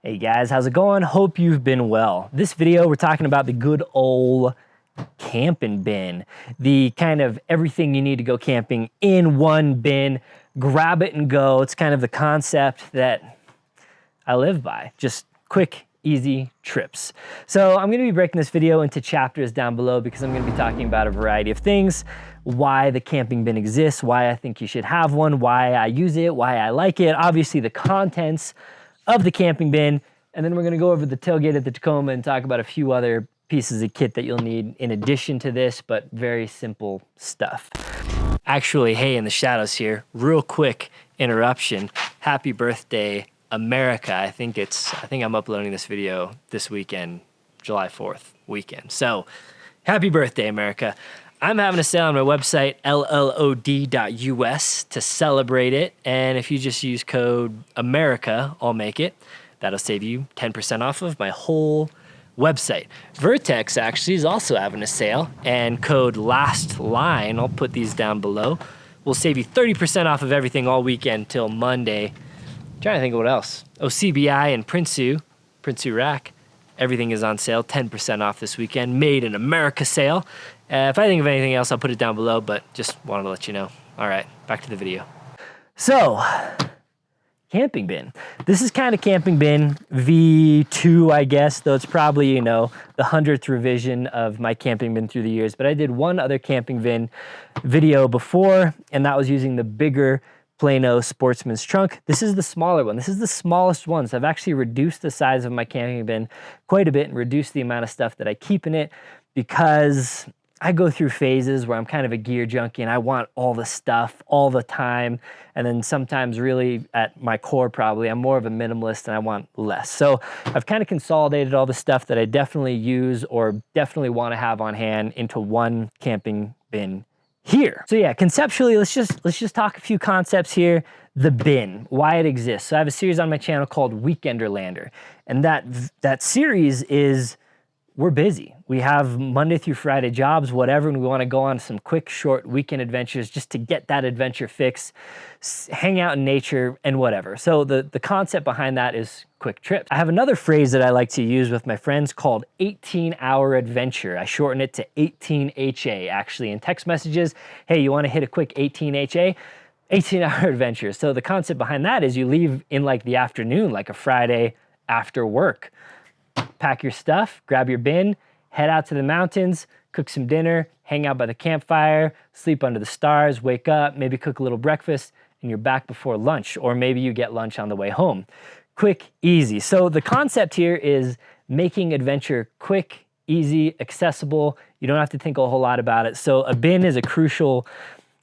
Hey guys, how's it going? Hope you've been well. This video, we're talking about the good old camping bin. The kind of everything you need to go camping in one bin. Grab it and go. It's kind of the concept that I live by. Just quick, easy trips. So I'm gonna be breaking this video into chapters down below because I'm gonna be talking about a variety of things. Why the camping bin exists, why I think you should have one, why I use it, why I like it, obviously the contents of the camping bin, and then we're gonna go over the tailgate at the Tacoma and talk about a few other pieces of kit that you'll need in addition to this, but very simple stuff. Actually, hey, in the shadows here, real quick interruption. Happy birthday, America. I think I'm uploading this video this weekend, July 4th weekend. So happy birthday, America. I'm having a sale on my website, LLOD.us, to celebrate it. And if you just use code America, I'll make it. That'll save you 10% off of my whole website. Vertex actually is also having a sale, and code LASTLINE, I'll put these down below, will save you 30% off of everything all weekend till Monday. I'm trying to think of what else. Oh, CBI and Prinsu Rack. Everything is on sale, 10% off this weekend. Made in America sale. If I think of anything else, I'll put it down below, but just wanted to let you know. All right, back to the video. So, camping bin. This is kind of camping bin V2, I guess, though it's probably, the 100th revision of my camping bin through the years. But I did one other camping bin video before, and that was using the bigger Plano Sportsman's trunk. This is the smaller one. This is the smallest one. So I've actually reduced the size of my camping bin quite a bit and reduced the amount of stuff that I keep in it because I go through phases where I'm kind of a gear junkie and I want all the stuff all the time. And then sometimes really at my core probably, I'm more of a minimalist and I want less. So I've kind of consolidated all the stuff that I definitely use or definitely want to have on hand into one camping bin here. So yeah, conceptually, let's just talk a few concepts here. The bin, why it exists. So I have a series on my channel called Weekender Lander. And that series is, we're busy. We have Monday through Friday jobs, whatever, and we want to go on some quick, short weekend adventures just to get that adventure fix, hang out in nature, and whatever. So the concept behind that is quick trips. I have another phrase that I like to use with my friends called 18-hour adventure. I shorten it to 18HA, actually, in text messages. Hey, you want to hit a quick 18HA? 18-hour adventure. So the concept behind that is you leave in like the afternoon, like a Friday after work. Pack your stuff, grab your bin, head out to the mountains, cook some dinner, hang out by the campfire, sleep under the stars, wake up, maybe cook a little breakfast, and you're back before lunch, or maybe you get lunch on the way home. Quick, easy. So the concept here is making adventure quick, easy, accessible. You don't have to think a whole lot about it. So a bin is a crucial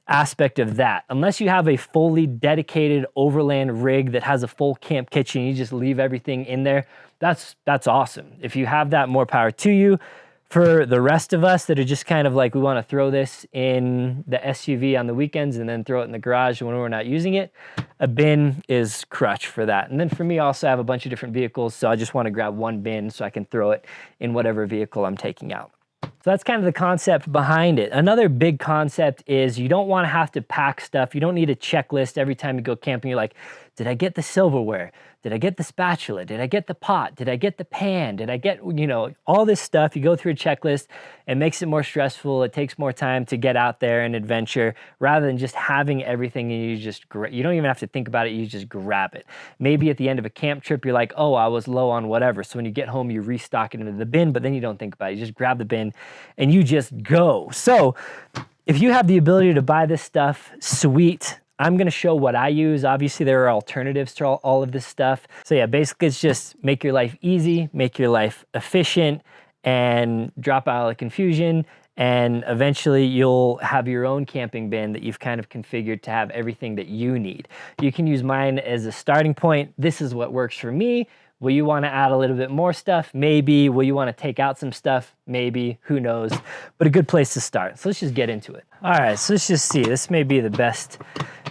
aspect of that. Unless you have a fully dedicated Overland rig that has a full camp kitchen, you just leave everything in there, that's awesome. If you have that, more power to you. For the rest of us that are just kind of like, we want to throw this in the SUV on the weekends and then throw it in the garage when we're not using it, a bin is crutch for that. And then for me, I also have a bunch of different vehicles, so I just want to grab one bin so I can throw it in whatever vehicle I'm taking out. So that's kind of the concept behind it. Another big concept is you don't want to have to pack stuff. You don't need a checklist every time you go camping. You're like, did I get the silverware? Did I get the spatula? Did I get the pot? Did I get the pan? Did I get, all this stuff? You go through a checklist. It makes it more stressful. It takes more time to get out there and adventure rather than just having everything and you don't even have to think about it. You just grab it. Maybe at the end of a camp trip, you're like, oh, I was low on whatever. So when you get home, you restock it into the bin, but then you don't think about it. You just grab the bin and you just go. So if you have the ability to buy this stuff, sweet. I'm gonna show what I use. Obviously, there are alternatives to all of this stuff. So yeah, basically it's just make your life easy, make your life efficient, and drop out of the confusion. And eventually you'll have your own camping bin that you've kind of configured to have everything that you need. You can use mine as a starting point. This is what works for me. Will you want to add a little bit more stuff? Maybe. Will you want to take out some stuff? Maybe. Who knows? But a good place to start. So let's just get into it. All right, so let's just see. This may be the best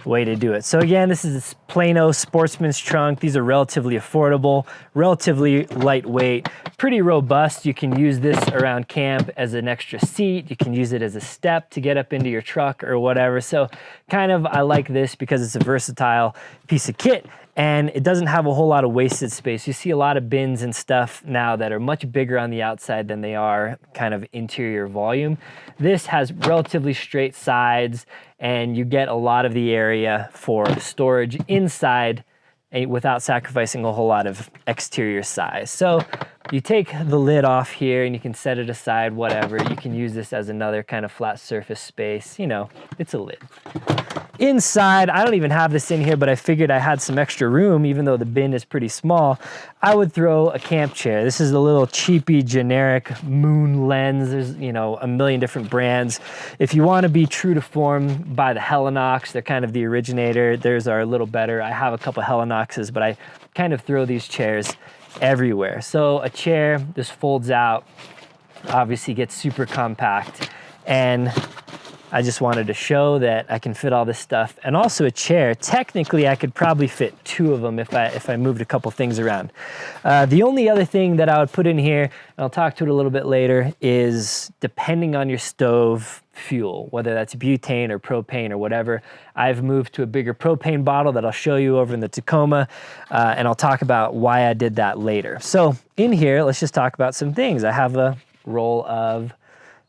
way to do it. So again, this is this Plano Sportsman's trunk. These are relatively affordable, relatively lightweight, pretty robust. You can use this around camp as an extra seat. You can use it as a step to get up into your truck or whatever. So kind of, I like this because it's a versatile piece of kit. and it doesn't have a whole lot of wasted space. You see a lot of bins and stuff now that are much bigger on the outside than they are kind of interior volume. This has relatively straight sides, and you get a lot of the area for storage inside without sacrificing a whole lot of exterior size. So you take the lid off here and you can set it aside, whatever. You can use this as another kind of flat surface space. You know, it's a lid. Inside, I don't even have this in here, but I figured I had some extra room, even though the bin is pretty small. I would throw a camp chair. This is a little cheapy, generic moon lens. There's, you know, a million different brands. If you want to be true to form, buy the Helinox. They're kind of the originator. Theirs are a little better. I have a couple Helinoxes, but I kind of throw these chairs everywhere. So a chair, this folds out, obviously gets super compact, and I just wanted to show that I can fit all this stuff. And also a chair, technically I could probably fit 2 of them if I moved a couple things around. The only other thing that I would put in here, and I'll talk to it a little bit later, is depending on your stove fuel, whether that's butane or propane or whatever. I've moved to a bigger propane bottle that I'll show you over in the Tacoma, and I'll talk about why I did that later. So in here, let's just talk about some things. I have a roll of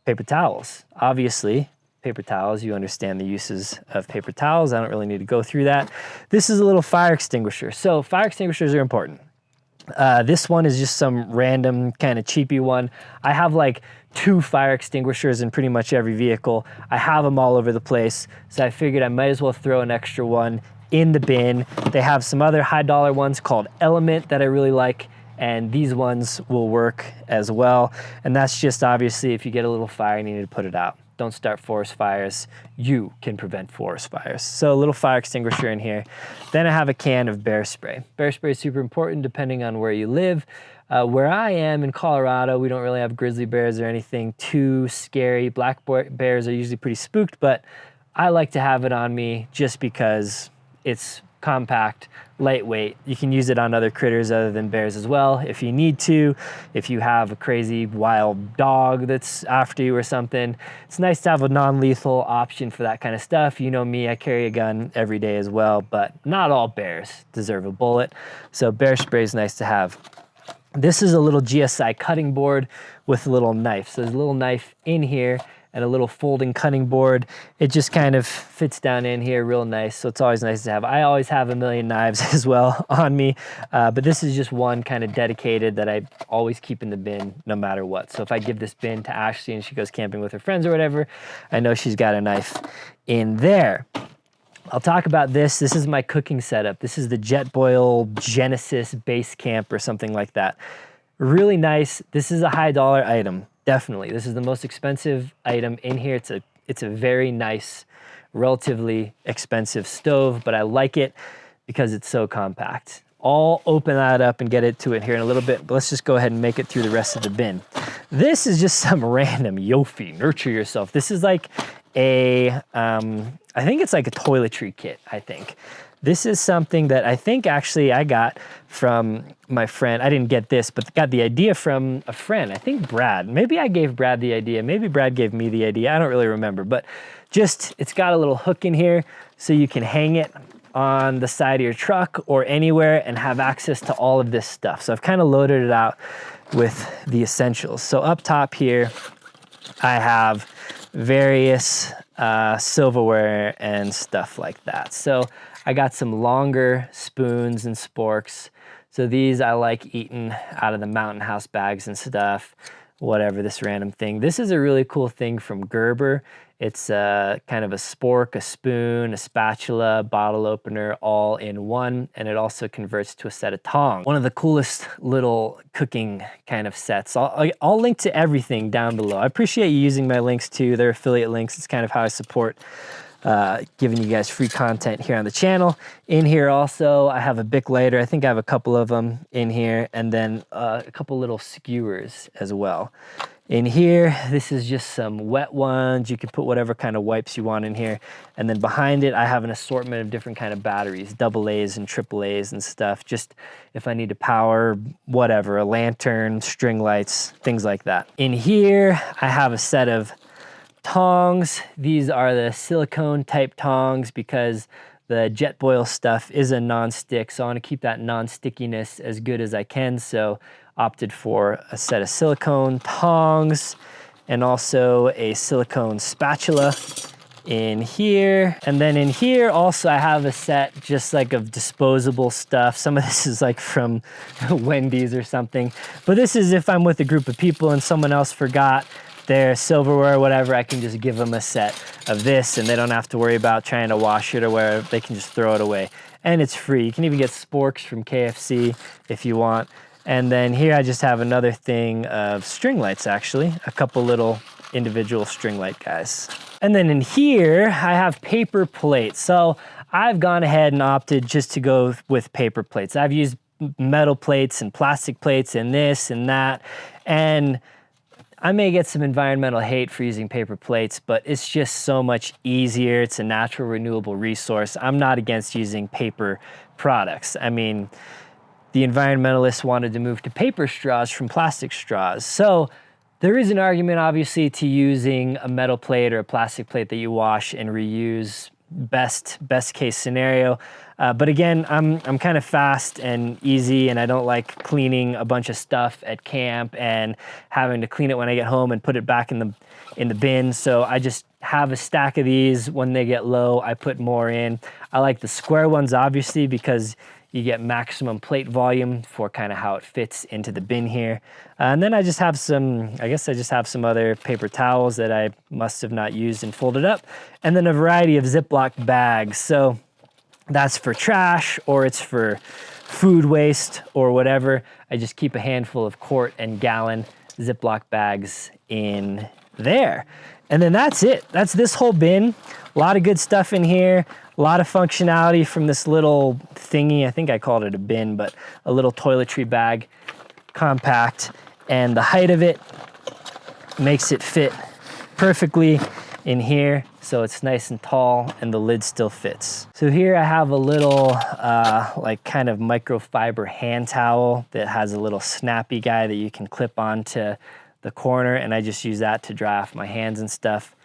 paper towels. Obviously, paper towels, you understand the uses of paper towels. I don't really need to go through that. This is a little fire extinguisher. So fire extinguishers are important. This one is just some random kind of cheapy one. I have like 2 fire extinguishers in pretty much every vehicle. I have them all over the place. So I figured I might as well throw an extra one in the bin. They have some other high dollar ones called Element that I really like, and these ones will work as well. And that's just obviously if you get a little fire and you need to put it out. Don't start forest fires. You can prevent forest fires. So a little fire extinguisher in here. Then I have a can of bear spray. Bear spray is super important depending on where you live. Where I am in Colorado, we don't really have grizzly bears or anything too scary. Black bears are usually pretty spooked, but I like to have it on me just because it's compact, lightweight. You can use it on other critters other than bears as well if you need to. If you have a crazy wild dog that's after you or something, it's nice to have a non-lethal option for that kind of stuff. You know me, I carry a gun every day as well, but not all bears deserve a bullet. So bear spray is nice to have. This is a little GSI cutting board with a little knife. So there's a little knife in here and a little folding cutting board. It just kind of fits down in here real nice, so it's always nice to have. I always have a million knives as well on me, but this is just one kind of dedicated that I always keep in the bin no matter what. So if I give this bin to Ashley and she goes camping with her friends or whatever, I know she's got a knife in there. I'll talk about this. This is my cooking setup. This is the Jetboil Genesis Base Camp or something like that. Really nice. This is a high dollar item. Definitely. This is the most expensive item in here. It's a very nice, relatively expensive stove, but I like it because it's so compact. I'll open that up and get into it here in a little bit, but let's just go ahead and make it through the rest of the bin. This is just some random Yofi, nurture yourself. This is like I think it's like a toiletry kit, I think. This is something that I think actually I got from my friend. I didn't get this, but got the idea from a friend. I think Brad. Maybe I gave Brad the idea. Maybe Brad gave me the idea. I don't really remember, but just, it's got a little hook in here so you can hang it on the side of your truck or anywhere and have access to all of this stuff. So I've kind of loaded it out with the essentials. So up top here, I have various silverware and stuff like that. So I got some longer spoons and sporks. So these I like eating out of the Mountain House bags and stuff, whatever, this random thing. This is a really cool thing from Gerber. It's kind of a spork, a spoon, a spatula, bottle opener, all in one, and it also converts to a set of tongs. One of the coolest little cooking kind of sets. I'll link to everything down below. I appreciate you using my links too. They're affiliate links. It's kind of how I support giving you guys free content here on the channel. In here also, I have a Bic lighter. I think I have a couple of them in here, and then a couple little skewers as well. In here, this is just some wet ones. You can put whatever kind of wipes you want in here. And then behind it, I have an assortment of different kind of batteries, AA's and AAA's and stuff, just if I need to power whatever, a lantern, string lights, things like that. In here, I have a set of tongs. These are the silicone type tongs because The Jetboil stuff is a non-stick, so I want to keep that non-stickiness as good as I can, so opted for a set of silicone tongs and also a silicone spatula in here. And then in here also I have a set just like of disposable stuff. Some of this is like from Wendy's or something, but this is if I'm with a group of people and someone else forgot their silverware or whatever, I can just give them a set of this and they don't have to worry about trying to wash it or whatever. They can just throw it away and it's free. You can even get sporks from KFC if you want. And then here I just have another thing of string lights, actually, a couple little individual string light guys. And then in here I have paper plates. So I've gone ahead and opted just to go with paper plates. I've used metal plates and plastic plates and this and that, and I may get some environmental hate for using paper plates, but it's just so much easier. It's a natural renewable resource. I'm not against using paper products. I mean, the environmentalists wanted to move to paper straws from plastic straws. So there is an argument, obviously, to using a metal plate or a plastic plate that you wash and reuse, best case scenario. But again, I'm kind of fast and easy, and I don't like cleaning a bunch of stuff at camp and having to clean it when I get home and put it back in the bin. So I just have a stack of these. When they get low, I put more in. I like the square ones, obviously, because you get maximum plate volume for kind of how it fits into the bin here. And then I just have I guess I just have some other paper towels that I must have not used and folded up. And then a variety of Ziploc bags. So that's for trash or it's for food waste or whatever. I just keep a handful of quart and gallon Ziploc bags in there. And then that's it. That's this whole bin. A lot of good stuff in here. A lot of functionality from this little thingy. I think I called it a bin, but a little toiletry bag, compact. And the height of it makes it fit perfectly in here. So it's nice and tall and the lid still fits. So here I have a little like kind of microfiber hand towel that has a little snappy guy that you can clip onto the corner, and I just use that to dry off my hands and stuff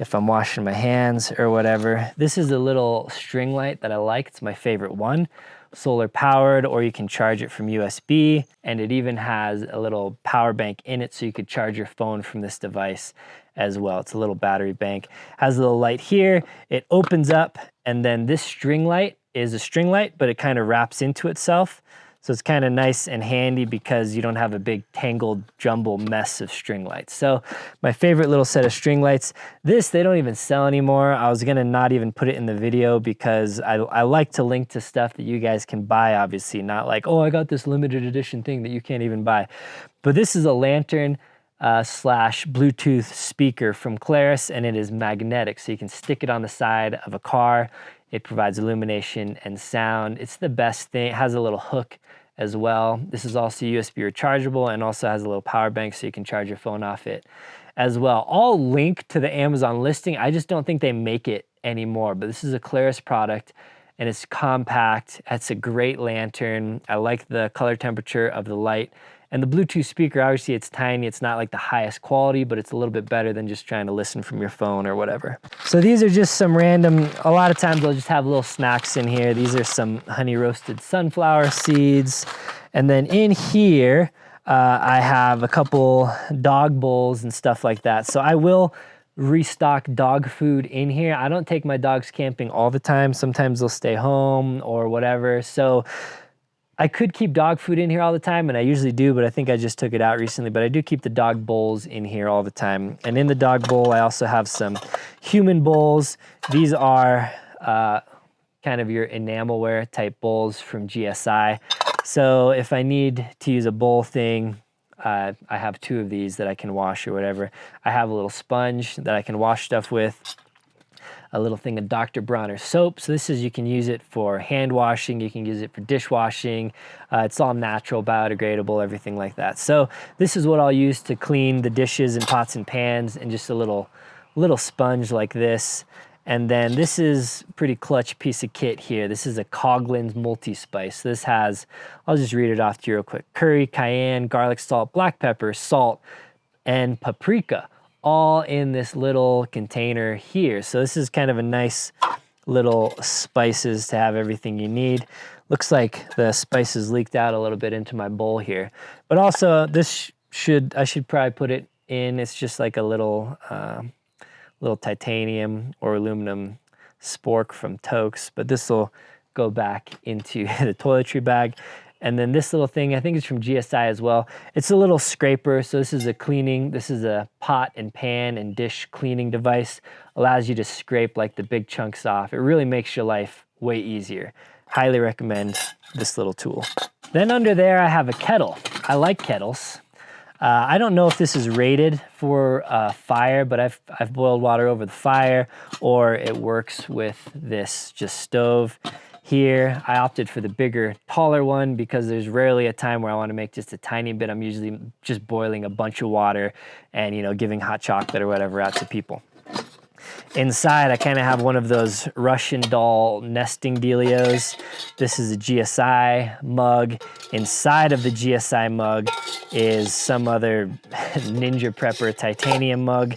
if I'm washing my hands or whatever. This is a little string light that I like. It's my favorite one. Solar powered, or you can charge it from USB, and it even has a little power bank in it so you could charge your phone from this device as well. It's a little battery bank. Has a little light here. It opens up, and then this string light is a string light, but it kind of wraps into itself. So it's kind of nice and handy because you don't have a big tangled jumble mess of string lights. So my favorite little set of string lights. This, they don't even sell anymore. I was gonna not even put it in the video because I like to link to stuff that you guys can buy, obviously. Not like, oh, I got this limited edition thing that you can't even buy. But this is a lantern slash Bluetooth speaker from Claris, and it is magnetic. So you can stick it on the side of a car. It provides illumination and sound. It's the best thing. It has a little hook as well. This is also USB rechargeable and also has a little power bank so you can charge your phone off it as well. I'll link to the Amazon listing. I just don't think they make it anymore, but this is a Claris product and it's compact. It's a great lantern. I like the color temperature of the light. And the Bluetooth speaker, obviously it's tiny, it's not like the highest quality, but it's a little bit better than just trying to listen from your phone or whatever. So these are just some random, a lot of times I'll just have little snacks in here. These are some honey roasted sunflower seeds. And then in here, I have a couple dog bowls and stuff like that. So I will restock dog food in here. I don't take my dogs camping all the time. Sometimes they'll stay home or whatever. So I could keep dog food in here all the time, and I usually do, but I think I just took it out recently. But I do keep the dog bowls in here all the time. And in the dog bowl, I also have some human bowls. These are kind of your enamelware type bowls from GSI. So if I need to use a bowl thing, I have two of these that I can wash or whatever. I have a little sponge that I can wash stuff with. A little thing of Dr. Bronner soap. So this is, you can use it for hand washing, you can use it for dishwashing. It's all natural, biodegradable, everything like that. So this is what I'll use to clean the dishes and pots and pans, and just a little sponge like this. And then this is a pretty clutch piece of kit here. This is a Coghlan's multi-spice. This has, I'll just read it off to you real quick. Curry, cayenne, garlic salt, black pepper, salt, and paprika, all in this little container here. So this is kind of a nice little spices to have everything you need. Looks like the spices leaked out a little bit into my bowl here. But also this I should probably put it in. It's just like a little titanium or aluminum spork from Tokes, but this will go back into the toiletry bag. And then this little thing, I think it's from GSI as well. It's a little scraper. So this is a pot and pan and dish cleaning device. Allows you to scrape like the big chunks off. It really makes your life way easier. Highly recommend this little tool. Then under there, I have a kettle. I like kettles. I don't know if this is rated for fire, but I've boiled water over the fire, or it works with this just stove. Here, I opted for the bigger, taller one because there's rarely a time where I want to make just a tiny bit. I'm usually just boiling a bunch of water and, you know, giving hot chocolate or whatever out to people. Inside, I kind of have one of those Russian doll nesting dealios. This is a GSI mug. Inside of the GSI mug is some other Ninja Prepper titanium mug.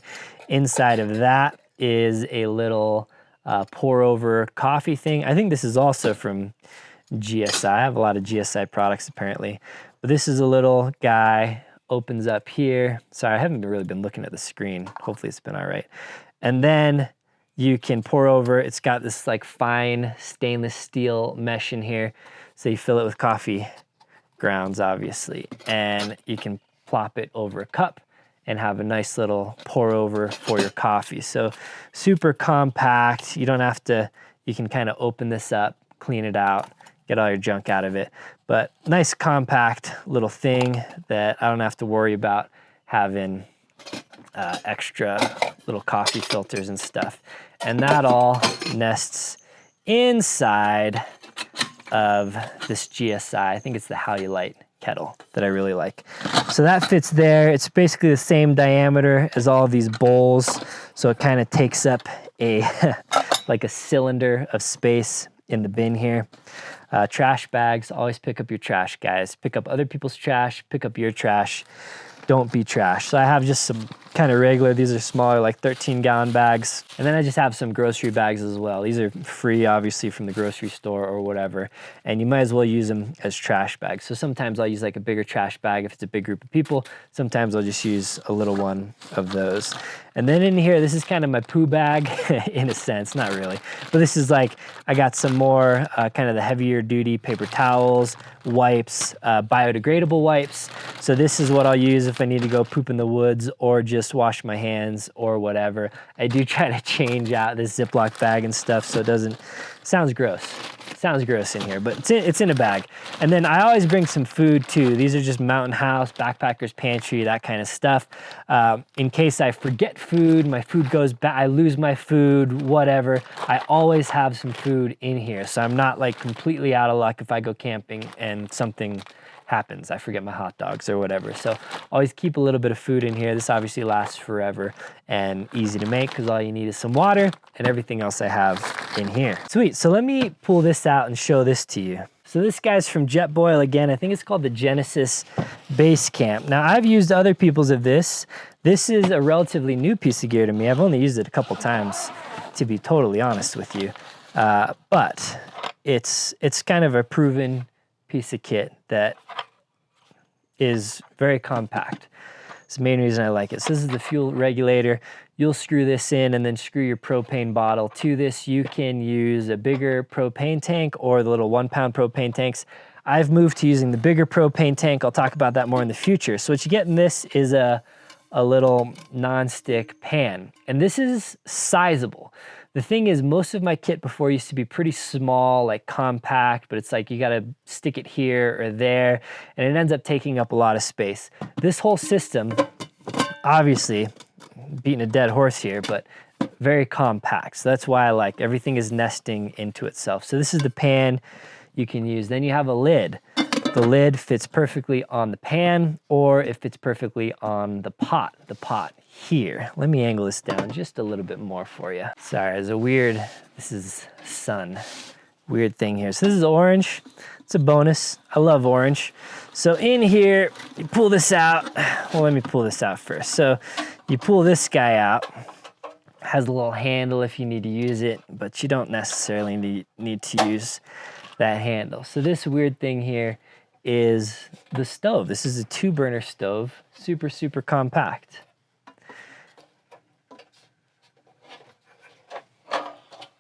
Inside of that is a little pour over coffee thing. I think this is also from GSI. I have a lot of GSI products apparently. But this is a little guy, opens up here. Sorry, I haven't really been looking at the screen. Hopefully it's been all right. And then you can pour over, it's got this like fine stainless steel mesh in here. So you fill it with coffee grounds, obviously. And you can plop it over a cup and have a nice little pour over for your coffee. So super compact. You don't have to, you can kind of open this up, clean it out, get all your junk out of it. But nice compact little thing that I don't have to worry about having extra little coffee filters and stuff. And that all nests inside of this GSI. I think it's the Halulite kettle that I really like. So that fits there. It's basically the same diameter as all of these bowls. So it kind of takes up a like a cylinder of space in the bin here. Trash bags, always pick up your trash, guys. Pick up other people's trash, pick up your trash. Don't be trash. So I have just some kind of regular, these are smaller, like 13-gallon bags. And then I just have some grocery bags as well. These are free, obviously, from the grocery store or whatever. And you might as well use them as trash bags. So sometimes I'll use like a bigger trash bag if it's a big group of people. Sometimes I'll just use a little one of those. And then in here, this is kind of my poo bag, in a sense, not really. But this is like, I got some more kind of the heavier duty paper towels, wipes, biodegradable wipes. So this is what I'll use if I need to go poop in the woods or just wash my hands or whatever. I do try to change out this Ziploc bag and stuff so it doesn't, sounds gross. Sounds gross in here, but it's in a bag. And then I always bring some food too. These are just Mountain House, Backpacker's Pantry, that kind of stuff. In case I forget food, my food goes bad, I lose my food, whatever. I always have some food in here. So I'm not like completely out of luck if I go camping and something happens. I forget my hot dogs or whatever. So always keep a little bit of food in here. This obviously lasts forever and easy to make because all you need is some water and everything else I have in here. Sweet, so let me pull this out and show this to you. So this guy's from Jetboil again. I think it's called the Genesis Base Camp. Now I've used other people's of this. This is a relatively new piece of gear to me. I've only used it a couple times, to be totally honest with you. But it's kind of a proven piece of kit that is very compact. It's the main reason I like it. So this is the fuel regulator. You'll screw this in and then screw your propane bottle to this. You can use a bigger propane tank or the little 1-pound propane tanks. I've moved to using the bigger propane tank. I'll talk about that more in the future. So what you get in this is a little non-stick pan, and this is sizable. The thing is, most of my kit before used to be pretty small, like compact, but it's like you gotta stick it here or there, and it ends up taking up a lot of space. This whole system, obviously, beating a dead horse here, but very compact. So that's why I like everything is nesting into itself. So this is the pan you can use. Then you have a lid. The lid fits perfectly on the pan, or it fits perfectly on the pot here. Let me angle this down just a little bit more for you. Sorry, there's a weird, this is sun, weird thing here. So this is orange. It's a bonus. I love orange. So in here, you pull this out. Well, let me pull this out first. So you pull this guy out, Has a little handle if you need to use it, but you don't necessarily need to use that handle. So this weird thing here is the stove. This is a 2-burner stove, super, super compact.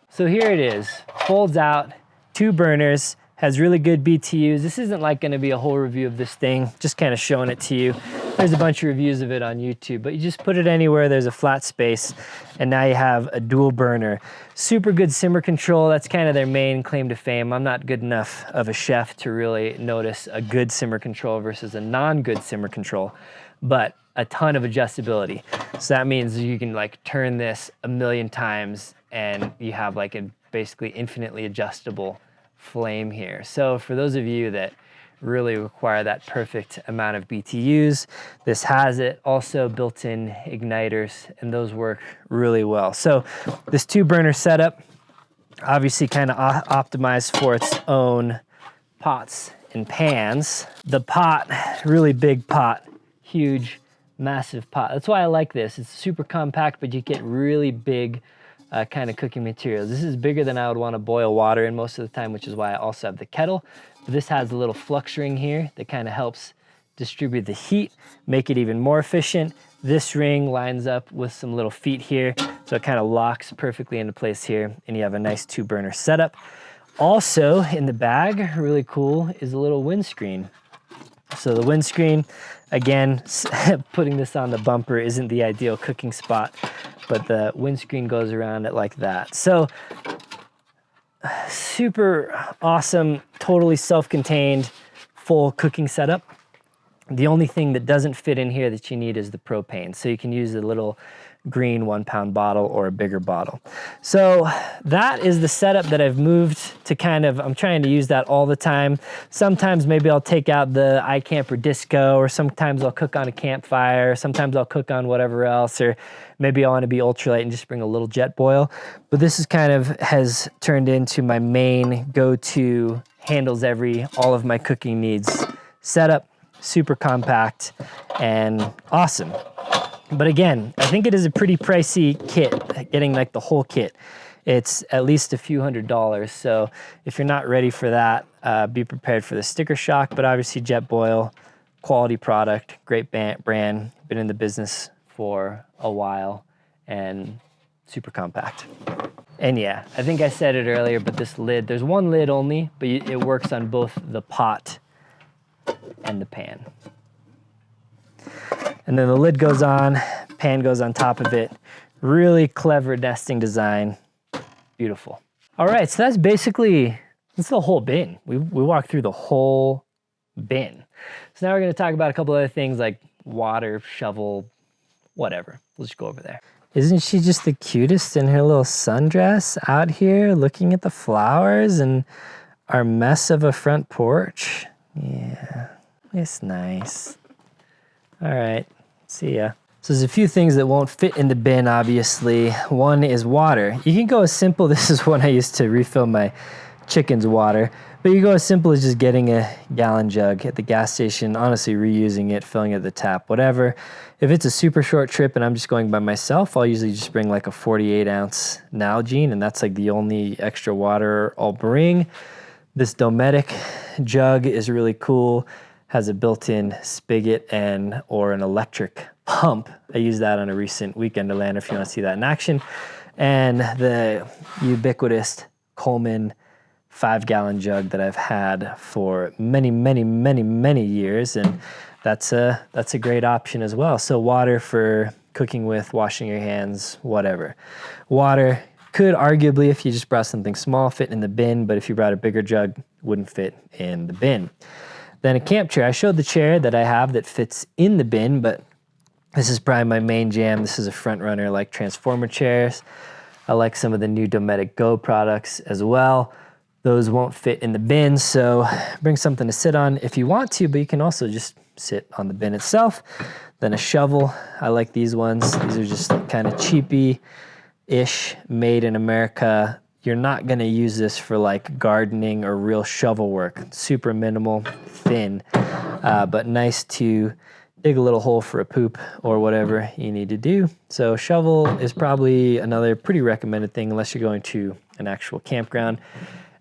So here it is, folds out, 2 burners, has really good BTUs. This isn't like gonna be a whole review of this thing, just kind of showing it to you. There's a bunch of reviews of it on YouTube, but you just put it anywhere there's a flat space, and now you have a dual burner. Super good simmer control, that's kind of their main claim to fame. I'm not good enough of a chef to really notice a good simmer control versus a non-good simmer control, but a ton of adjustability. So that means you can like turn this a million times and you have like a basically infinitely adjustable flame here. So for those of you that really require that perfect amount of BTUs, this has it. Also built-in igniters, and those work really well. So this 2-burner setup, obviously kind of optimized for its own pots and pans. The pot, really big pot, huge, massive pot. That's why I like this. It's super compact, but you get really big kind of cooking materials. This is bigger than I would want to boil water in most of the time, which is why I also have the kettle. But this has a little flux ring here that kind of helps distribute the heat, make it even more efficient. This ring lines up with some little feet here, so it kind of locks perfectly into place here, and you have a nice 2-burner setup. Also in the bag, really cool, is a little windscreen. So the windscreen, again, putting this on the bumper isn't the ideal cooking spot, but the windscreen goes around it like that. So super awesome, totally self-contained, full cooking setup. The only thing that doesn't fit in here that you need is the propane. So you can use a little green 1-pound bottle or a bigger bottle. So that is the setup that I've moved to kind of, I'm trying to use that all the time. Sometimes maybe I'll take out the iCamper Disco, or sometimes I'll cook on a campfire, sometimes I'll cook on whatever else, or maybe I want to be ultralight and just bring a little Jetboil. But this is kind of has turned into my main go-to, handles all of my cooking needs setup, super compact and awesome. But again, I think it is a pretty pricey kit, getting like the whole kit. It's at least a few $100s. So if you're not ready for that, be prepared for the sticker shock. But obviously Jetboil, quality product, great brand, been in the business for a while and super compact. And yeah, I think I said it earlier, but this lid, there's one lid only, but it works on both the pot and the pan. And then the lid goes on, pan goes on top of it. Really clever nesting design, beautiful. All right, so that's the whole bin. We walked through the whole bin. So now we're gonna talk about a couple other things like water, shovel, whatever. We'll just go over there. Isn't she just the cutest in her little sundress out here looking at the flowers and our mess of a front porch? Yeah, it's nice. All right, see ya. So there's a few things that won't fit in the bin, obviously. One is water. You can go as simple, this is what I used to refill my chicken's water, but you go as simple as just getting a gallon jug at the gas station, honestly reusing it, filling it at the tap, whatever. If it's a super short trip and I'm just going by myself, I'll usually just bring like a 48-ounce Nalgene, and that's like the only extra water I'll bring. This Dometic jug is really cool. Has a built-in spigot or an electric pump. I used that on a recent Weekend to Land if you want to see that in action. And the ubiquitous Coleman 5-gallon jug that I've had for many, many, many, many years. And that's a great option as well. So water for cooking with, washing your hands, whatever. Water could arguably, if you just brought something small, fit in the bin, but if you brought a bigger jug, wouldn't fit in the bin. Then a camp chair. I showed the chair that I have that fits in the bin, but this is probably my main jam. This is a front runner like transformer chairs. I like some of the new Dometic Go products as well. Those won't fit in the bin, so bring something to sit on if you want to, but you can also just sit on the bin itself. Then a shovel. I like these ones. These are just kind of cheapy-ish, made in America. You're not gonna use this for like gardening or real shovel work. Super minimal, thin, but nice to dig a little hole for a poop or whatever you need to do. So shovel is probably another pretty recommended thing unless you're going to an actual campground.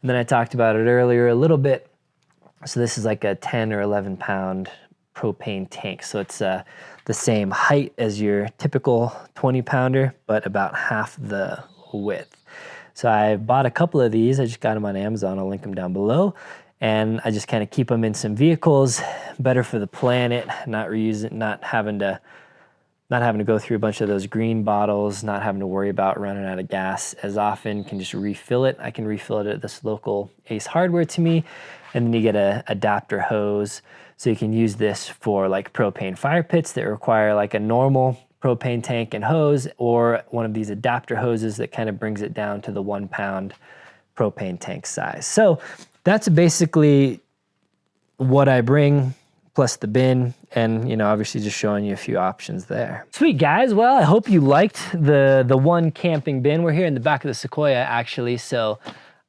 And then I talked about it earlier a little bit. So this is like a 10 or 11 pound propane tank. So it's the same height as your typical 20 pounder, but about half the width. So I bought a couple of these. I just got them on Amazon. I'll link them down below. And I just kind of keep them in some vehicles, better for the planet, not having to go through a bunch of those green bottles, not having to worry about running out of gas as often, can just refill it. I can refill it at this local Ace Hardware to me. And then you get a adapter hose. So you can use this for like propane fire pits that require like a normal propane tank and hose, or one of these adapter hoses that kind of brings it down to the 1 pound propane tank size. So that's basically what I bring, plus the bin, and obviously just showing you a few options there. Sweet guys, well, I hope you liked the one camping bin. We're here in the back of the Sequoia actually, so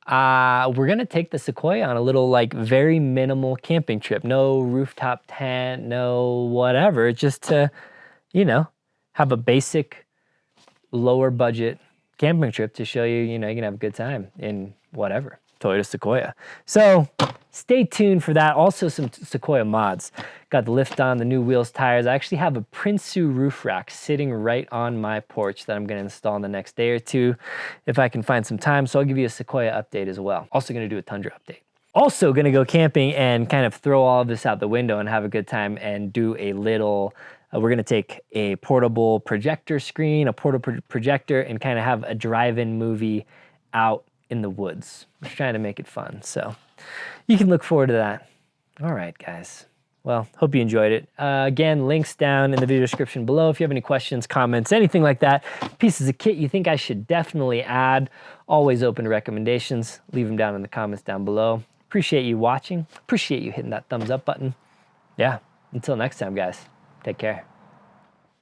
we're gonna take the Sequoia on a little like very minimal camping trip. No rooftop tent, no whatever, just to, have a basic lower budget camping trip to show you, you can have a good time in whatever, Toyota Sequoia. So stay tuned for that. Also some Sequoia mods. Got the lift on, the new wheels, tires. I actually have a Prinsu roof rack sitting right on my porch that I'm gonna install in the next day or two if I can find some time. So I'll give you a Sequoia update as well. Also gonna do a Tundra update. Also gonna go camping and kind of throw all of this out the window and have a good time and do a little, we're gonna take a portable projector screen, a portable projector, and kind of have a drive-in movie out in the woods. We're trying to make it fun, so you can look forward to that. All right, guys. Well, hope you enjoyed it. Again, links down in the video description below. If you have any questions, comments, anything like that, pieces of kit you think I should definitely add, always open to recommendations. Leave them down in the comments down below. Appreciate you watching. Appreciate you hitting that thumbs up button. Yeah, until next time, guys. Take care.